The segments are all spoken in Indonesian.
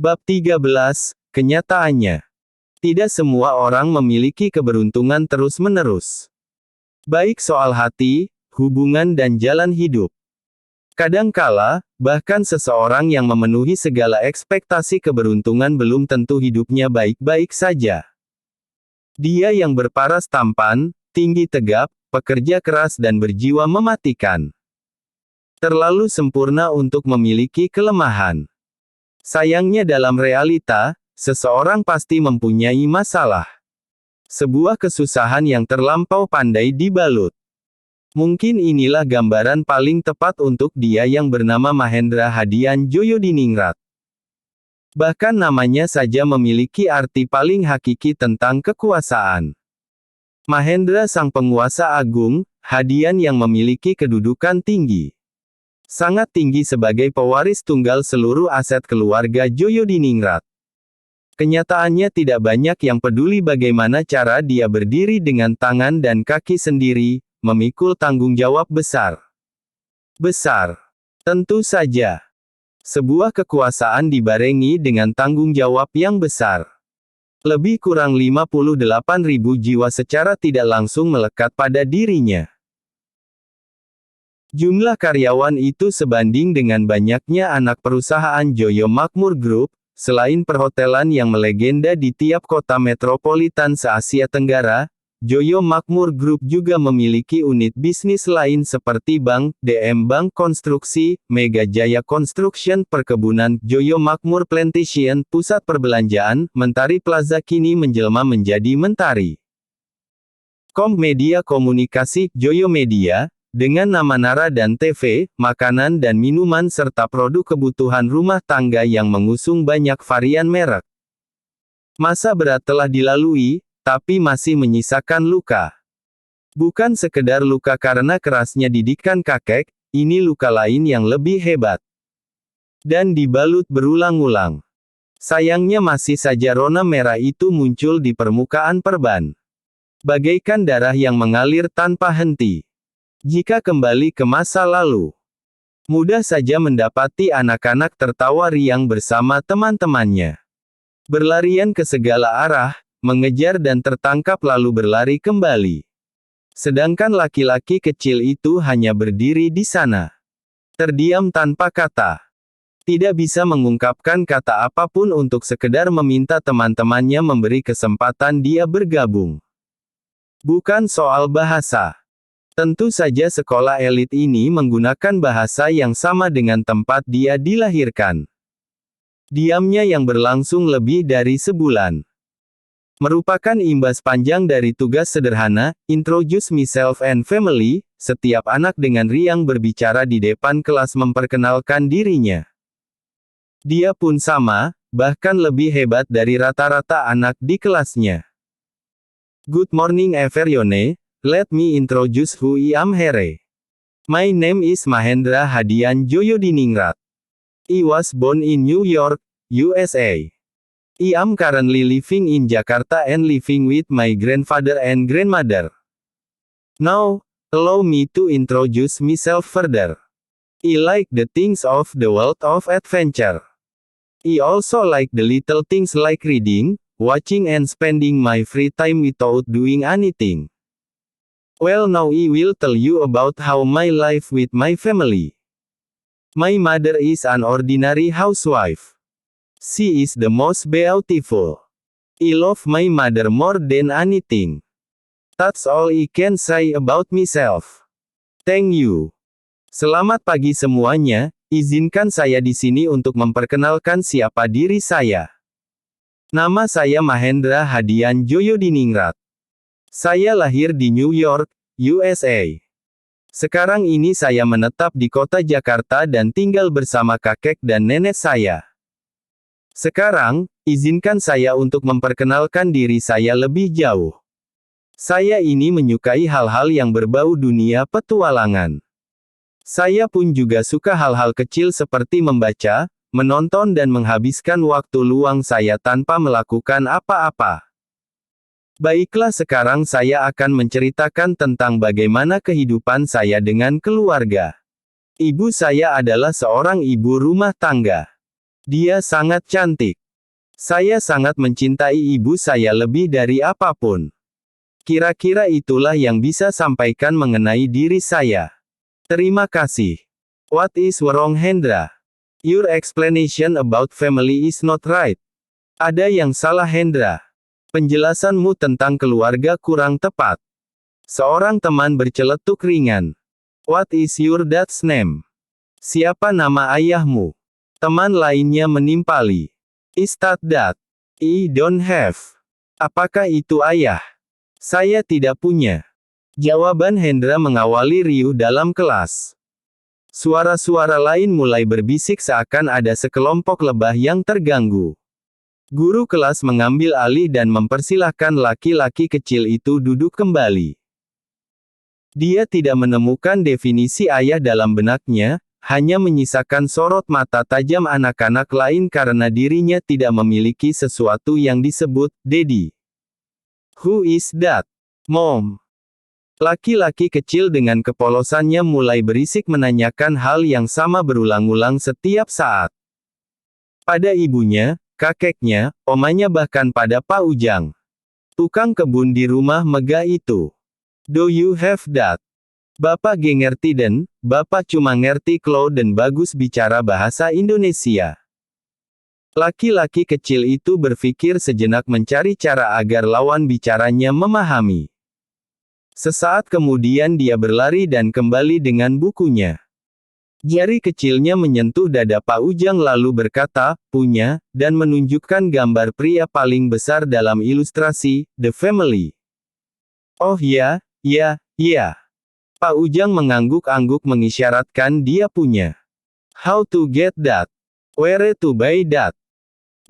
Bab 13, Kenyataannya. Tidak semua orang memiliki keberuntungan terus-menerus. Baik soal hati, hubungan dan jalan hidup. Kadangkala, bahkan seseorang yang memenuhi segala ekspektasi keberuntungan belum tentu hidupnya baik-baik saja. Dia yang berparas tampan, tinggi tegap, pekerja keras dan berjiwa mematikan. Terlalu sempurna untuk memiliki kelemahan. Sayangnya dalam realita, seseorang pasti mempunyai masalah. Sebuah kesusahan yang terlampau pandai dibalut. Mungkin inilah gambaran paling tepat untuk dia yang bernama Mahendra Hadian Joyodiningrat. Bahkan namanya saja memiliki arti paling hakiki tentang kekuasaan. Mahendra sang penguasa agung, Hadian yang memiliki kedudukan tinggi. Sangat tinggi sebagai pewaris tunggal seluruh aset keluarga Joyodiningrat. Kenyataannya tidak banyak yang peduli bagaimana cara dia berdiri dengan tangan dan kaki sendiri, memikul tanggung jawab besar. Besar. Tentu saja. Sebuah kekuasaan dibarengi dengan tanggung jawab yang besar. Lebih kurang 58.000 jiwa secara tidak langsung melekat pada dirinya. Jumlah karyawan itu sebanding dengan banyaknya anak perusahaan Joyo Makmur Group, selain perhotelan yang melegenda di tiap kota metropolitan se-Asia Tenggara, Joyo Makmur Group juga memiliki unit bisnis lain seperti bank, DM Bank Konstruksi, Mega Jaya Construction, perkebunan, Joyo Makmur Plantation, pusat perbelanjaan, Mentari Plaza kini menjelma menjadi Mentari Media Komunikasi, Joyo Media, dengan nama Nara dan TV, makanan dan minuman serta produk kebutuhan rumah tangga yang mengusung banyak varian merek. Masa berat telah dilalui, tapi masih menyisakan luka. Bukan sekedar luka karena kerasnya didikan kakek, ini luka lain yang lebih hebat. Dan dibalut berulang-ulang. Sayangnya masih saja rona merah itu muncul di permukaan perban. Bagaikan darah yang mengalir tanpa henti. Jika kembali ke masa lalu, mudah saja mendapati anak-anak tertawa riang bersama teman-temannya. Berlarian ke segala arah, mengejar dan tertangkap lalu berlari kembali. Sedangkan laki-laki kecil itu hanya berdiri di sana. Terdiam tanpa kata. Tidak bisa mengungkapkan kata apapun untuk sekedar meminta teman-temannya memberi kesempatan dia bergabung. Bukan soal bahasa. Tentu saja sekolah elit ini menggunakan bahasa yang sama dengan tempat dia dilahirkan. Diamnya yang berlangsung lebih dari sebulan. Merupakan imbas panjang dari tugas sederhana, introduce myself and family, setiap anak dengan riang berbicara di depan kelas memperkenalkan dirinya. Dia pun sama, bahkan lebih hebat dari rata-rata anak di kelasnya. Good morning everyone. Let me introduce who I am here. My name is Mahendra Hadian Joyodiningrat. I was born in New York, USA. I am currently living in Jakarta and living with my grandfather and grandmother. Now, allow me to introduce myself further. I like the things of the world of adventure. I also like the little things like reading, watching and spending my free time without doing anything. Well, now I will tell you about how my life with my family. My mother is an ordinary housewife. She is the most beautiful. I love my mother more than anything. That's all I can say about myself. Thank you. Selamat pagi semuanya, izinkan saya di sini untuk memperkenalkan siapa diri saya. Nama saya Mahendra Hadian Joyodiningrat. Saya lahir di New York, USA. Sekarang ini saya menetap di kota Jakarta dan tinggal bersama kakek dan nenek saya. Sekarang, izinkan saya untuk memperkenalkan diri saya lebih jauh. Saya ini menyukai hal-hal yang berbau dunia petualangan. Saya pun juga suka hal-hal kecil seperti membaca, menonton dan menghabiskan waktu luang saya tanpa melakukan apa-apa. Baiklah, sekarang saya akan menceritakan tentang bagaimana kehidupan saya dengan keluarga. Ibu saya adalah seorang ibu rumah tangga. Dia sangat cantik. Saya sangat mencintai ibu saya lebih dari apapun. Kira-kira itulah yang bisa sampaikan mengenai diri saya. Terima kasih. What is wrong, Hendra? Your explanation about family is not right. Ada yang salah, Hendra. Penjelasanmu tentang keluarga kurang tepat. Seorang teman berceletuk ringan. What is your dad's name? Siapa nama ayahmu? Teman lainnya menimpali. Is that dad? I don't have. Apakah itu ayah? Saya tidak punya. Jawaban Hendra mengawali riuh dalam kelas. Suara-suara lain mulai berbisik seakan ada sekelompok lebah yang terganggu. Guru kelas mengambil alih dan mempersilahkan laki-laki kecil itu duduk kembali. Dia tidak menemukan definisi ayah dalam benaknya, hanya menyisakan sorot mata tajam anak-anak lain karena dirinya tidak memiliki sesuatu yang disebut "daddy". Who is that? Mom. Laki-laki kecil dengan kepolosannya mulai berisik menanyakan hal yang sama berulang-ulang setiap saat. Pada ibunya, kakeknya, omanya bahkan pada Pak Ujang. Tukang kebun di rumah megah itu. Do you have that? Bapak ge ngerti den, Bapak cuma ngerti Klo dan bagus bicara bahasa Indonesia. Laki-laki kecil itu berpikir sejenak mencari cara agar lawan bicaranya memahami. Sesaat kemudian dia berlari dan kembali dengan bukunya. Jari kecilnya menyentuh dada Pak Ujang lalu berkata, punya, dan menunjukkan gambar pria paling besar dalam ilustrasi, The Family. Oh ya, ya, ya. Pak Ujang mengangguk-angguk mengisyaratkan dia punya. How to get that? Where to buy that?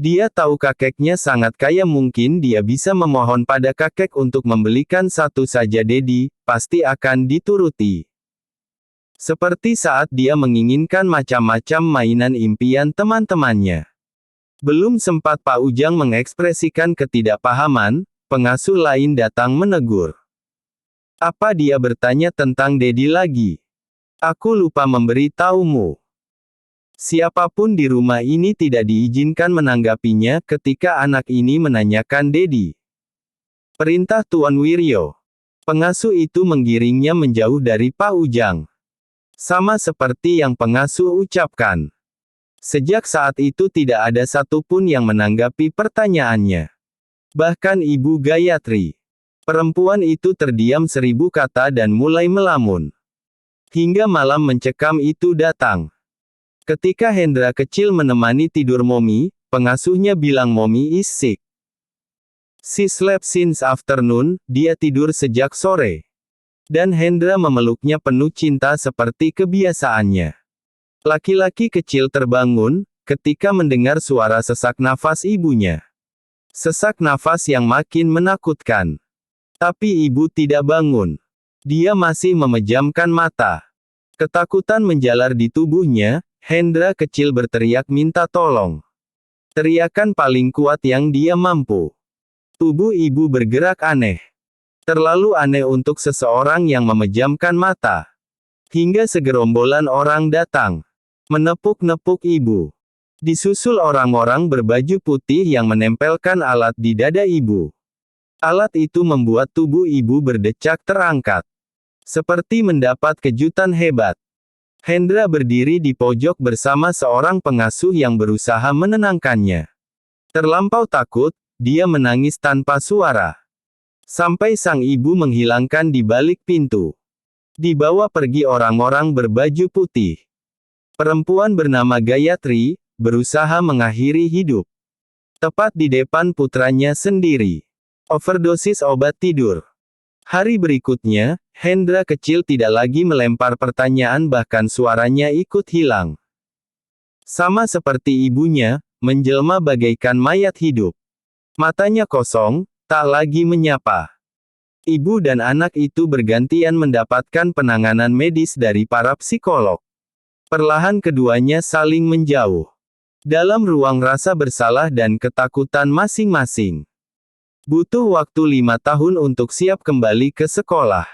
Dia tahu kakeknya sangat kaya, mungkin dia bisa memohon pada kakek untuk membelikan satu saja daddy, pasti akan dituruti. Seperti saat dia menginginkan macam-macam mainan impian teman-temannya. Belum sempat Pak Ujang mengekspresikan ketidakpahaman, pengasuh lain datang menegur. Apa dia bertanya tentang daddy lagi? Aku lupa memberitahumu. Siapapun di rumah ini tidak diizinkan menanggapinya ketika anak ini menanyakan daddy. Perintah Tuan Wiryo. Pengasuh itu menggiringnya menjauh dari Pak Ujang. Sama seperti yang pengasuh ucapkan. Sejak saat itu tidak ada satupun yang menanggapi pertanyaannya. Bahkan Ibu Gayatri. Perempuan itu terdiam 1000 kata dan mulai melamun. Hingga malam mencekam itu datang. Ketika Hendra kecil menemani tidur Momi, pengasuhnya bilang Momi is sick. She slept since afternoon, dia tidur sejak sore. Dan Hendra memeluknya penuh cinta seperti kebiasaannya. Laki-laki kecil terbangun, ketika mendengar suara sesak nafas ibunya. Sesak nafas yang makin menakutkan. Tapi ibu tidak bangun. Dia masih memejamkan mata. Ketakutan menjalar di tubuhnya, Hendra kecil berteriak minta tolong. Teriakan paling kuat yang dia mampu. Tubuh ibu bergerak aneh. Terlalu aneh untuk seseorang yang memejamkan mata. Hingga segerombolan orang datang. Menepuk-nepuk ibu. Disusul orang-orang berbaju putih yang menempelkan alat di dada ibu. Alat itu membuat tubuh ibu berdecak terangkat. Seperti mendapat kejutan hebat. Hendra berdiri di pojok bersama seorang pengasuh yang berusaha menenangkannya. Terlampau takut, dia menangis tanpa suara. Sampai sang ibu menghilangkan di balik pintu. Dibawa pergi orang-orang berbaju putih. Perempuan bernama Gayatri, berusaha mengakhiri hidup. Tepat di depan putranya sendiri. Overdosis obat tidur. Hari berikutnya, Hendra kecil tidak lagi melempar pertanyaan, bahkan suaranya ikut hilang. Sama seperti ibunya, menjelma bagaikan mayat hidup. Matanya kosong, tak lagi menyapa. Ibu dan anak itu bergantian mendapatkan penanganan medis dari para psikolog. Perlahan keduanya saling menjauh. Dalam ruang rasa bersalah dan ketakutan masing-masing. Butuh waktu 5 tahun untuk siap kembali ke sekolah.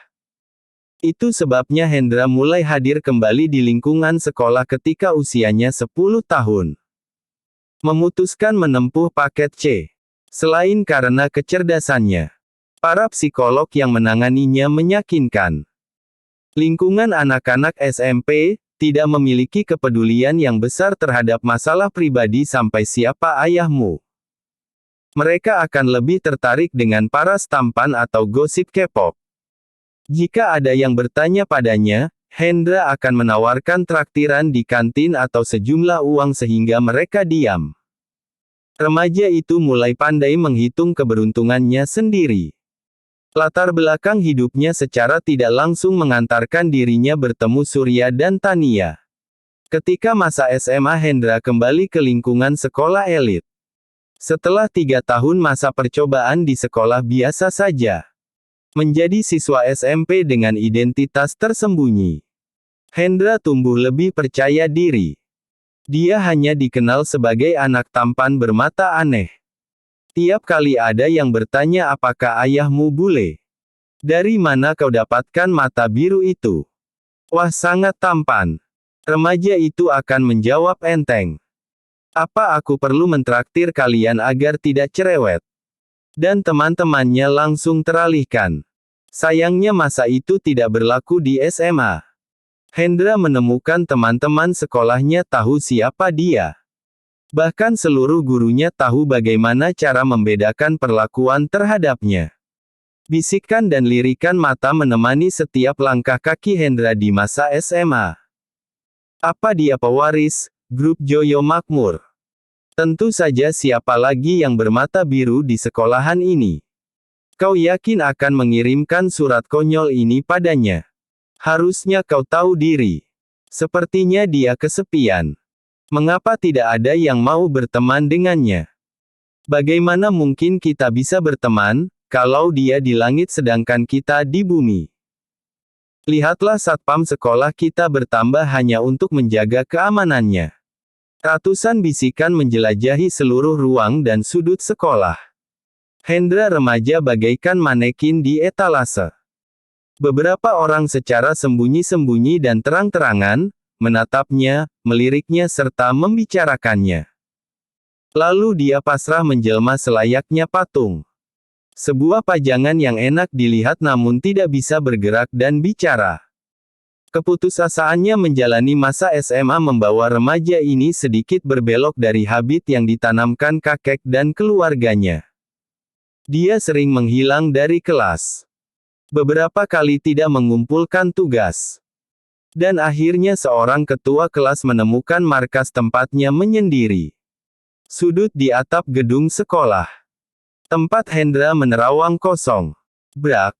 Itu sebabnya Hendra mulai hadir kembali di lingkungan sekolah ketika usianya 10 tahun. memutuskan menempuh paket C. Selain karena kecerdasannya, para psikolog yang menanganinya meyakinkan, lingkungan anak-anak SMP tidak memiliki kepedulian yang besar terhadap masalah pribadi sampai siapa ayahmu. Mereka akan lebih tertarik dengan paras tampan atau gosip K-pop. Jika ada yang bertanya padanya, Hendra akan menawarkan traktiran di kantin atau sejumlah uang sehingga mereka diam. Remaja itu mulai pandai menghitung keberuntungannya sendiri. Latar belakang hidupnya secara tidak langsung mengantarkan dirinya bertemu Surya dan Tania. Ketika masa SMA, Hendra kembali ke lingkungan sekolah elit. Setelah 3 tahun masa percobaan di sekolah biasa saja, menjadi siswa SMP dengan identitas tersembunyi, Hendra tumbuh lebih percaya diri. Dia hanya dikenal sebagai anak tampan bermata aneh. Tiap kali ada yang bertanya apakah ayahmu bule? Dari mana kau dapatkan mata biru itu? Wah, sangat tampan. Remaja itu akan menjawab enteng. Apa aku perlu mentraktir kalian agar tidak cerewet? Dan teman-temannya langsung teralihkan. Sayangnya masa itu tidak berlaku di SMA. Hendra menemukan teman-teman sekolahnya tahu siapa dia. Bahkan seluruh gurunya tahu bagaimana cara membedakan perlakuan terhadapnya. Bisikan dan lirikan mata menemani setiap langkah kaki Hendra di masa SMA. Apa dia pewaris grup Joyo Makmur? Tentu saja, siapa lagi yang bermata biru di sekolahan ini? Kau yakin akan mengirimkan surat konyol ini padanya? Harusnya kau tahu diri. Sepertinya dia kesepian. Mengapa tidak ada yang mau berteman dengannya? Bagaimana mungkin kita bisa berteman, kalau dia di langit sedangkan kita di bumi? Lihatlah, satpam sekolah kita bertambah hanya untuk menjaga keamanannya. Ratusan bisikan menjelajahi seluruh ruang dan sudut sekolah. Hendra remaja bagaikan manekin di etalase. Beberapa orang secara sembunyi-sembunyi dan terang-terangan menatapnya, meliriknya serta membicarakannya. Lalu dia pasrah menjelma selayaknya patung. Sebuah pajangan yang enak dilihat namun tidak bisa bergerak dan bicara. Keputusasaannya menjalani masa SMA membawa remaja ini sedikit berbelok dari habit yang ditanamkan kakek dan keluarganya. Dia sering menghilang dari kelas. Beberapa kali tidak mengumpulkan tugas. Dan akhirnya seorang ketua kelas menemukan markas tempatnya menyendiri. Sudut di atap gedung sekolah. Tempat Hendra menerawang kosong. Brak.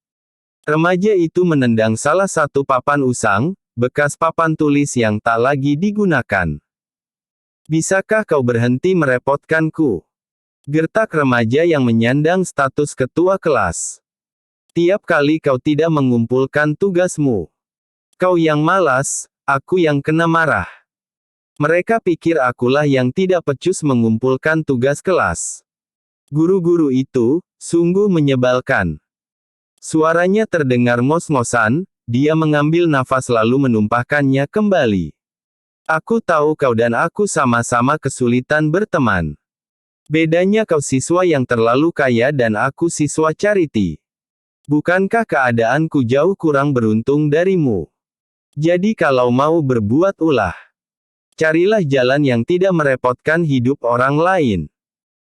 Remaja itu menendang salah satu papan usang, bekas papan tulis yang tak lagi digunakan. Bisakah kau berhenti merepotkanku? Gertak remaja yang menyandang status ketua kelas. Tiap kali kau tidak mengumpulkan tugasmu. Kau yang malas, aku yang kena marah. Mereka pikir akulah yang tidak becus mengumpulkan tugas kelas. Guru-guru itu, sungguh menyebalkan. Suaranya terdengar ngos-ngosan, dia mengambil nafas lalu menumpahkannya kembali. Aku tahu kau dan aku sama-sama kesulitan berteman. Bedanya kau siswa yang terlalu kaya dan aku siswa charity. Bukankah keadaanku jauh kurang beruntung darimu? Jadi kalau mau berbuat ulah, carilah jalan yang tidak merepotkan hidup orang lain.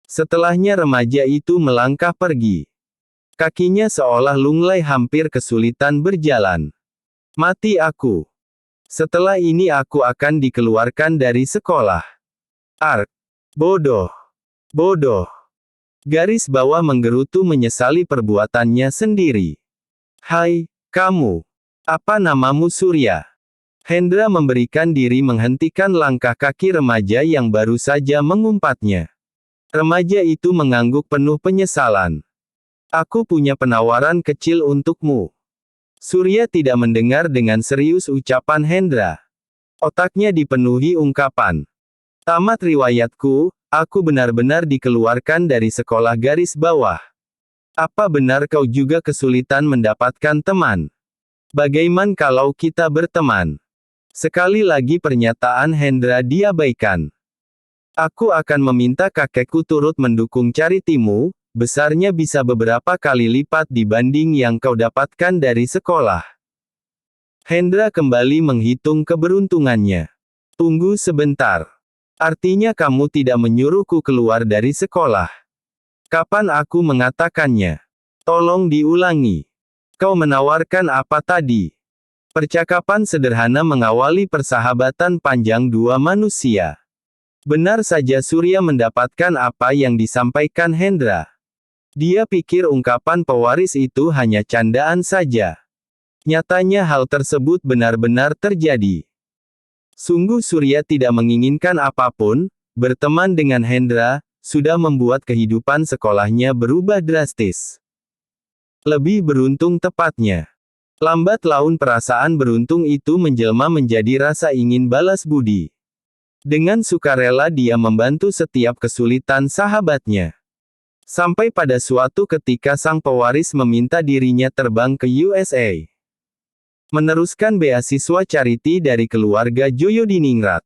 Setelahnya remaja itu melangkah pergi. Kakinya seolah lunglai, hampir kesulitan berjalan. Mati aku. Setelah ini aku akan dikeluarkan dari sekolah. Ark. Bodoh. Bodoh. Garis bawah menggerutu menyesali perbuatannya sendiri. Hai, kamu. Apa namamu? Surya. Hendra memberikan diri menghentikan langkah kaki remaja yang baru saja mengumpatnya. Remaja itu mengangguk penuh penyesalan. Aku punya penawaran kecil untukmu. Surya tidak mendengar dengan serius ucapan Hendra. Otaknya dipenuhi ungkapan. Tamat riwayatku, aku benar-benar dikeluarkan dari sekolah garis bawah. Apa benar kau juga kesulitan mendapatkan teman? Bagaimana kalau kita berteman? Sekali lagi pernyataan Hendra diabaikan. Aku akan meminta kakekku turut mendukung charity-mu, besarnya bisa beberapa kali lipat dibanding yang kau dapatkan dari sekolah. Hendra kembali menghitung keberuntungannya. Tunggu sebentar. Artinya kamu tidak menyuruhku keluar dari sekolah. Kapan aku mengatakannya? Tolong diulangi. Kau menawarkan apa tadi? Percakapan sederhana mengawali persahabatan panjang dua manusia. Benar saja Surya mendapatkan apa yang disampaikan Hendra. Dia pikir ungkapan pewaris itu hanya candaan saja. Nyatanya hal tersebut benar-benar terjadi. Sungguh Surya tidak menginginkan apapun, berteman dengan Hendra, sudah membuat kehidupan sekolahnya berubah drastis. Lebih beruntung tepatnya. Lambat laun perasaan beruntung itu menjelma menjadi rasa ingin balas budi. Dengan sukarela dia membantu setiap kesulitan sahabatnya. Sampai pada suatu ketika sang pewaris meminta dirinya terbang ke USA. Meneruskan beasiswa charity dari keluarga Joyo di Ningrat.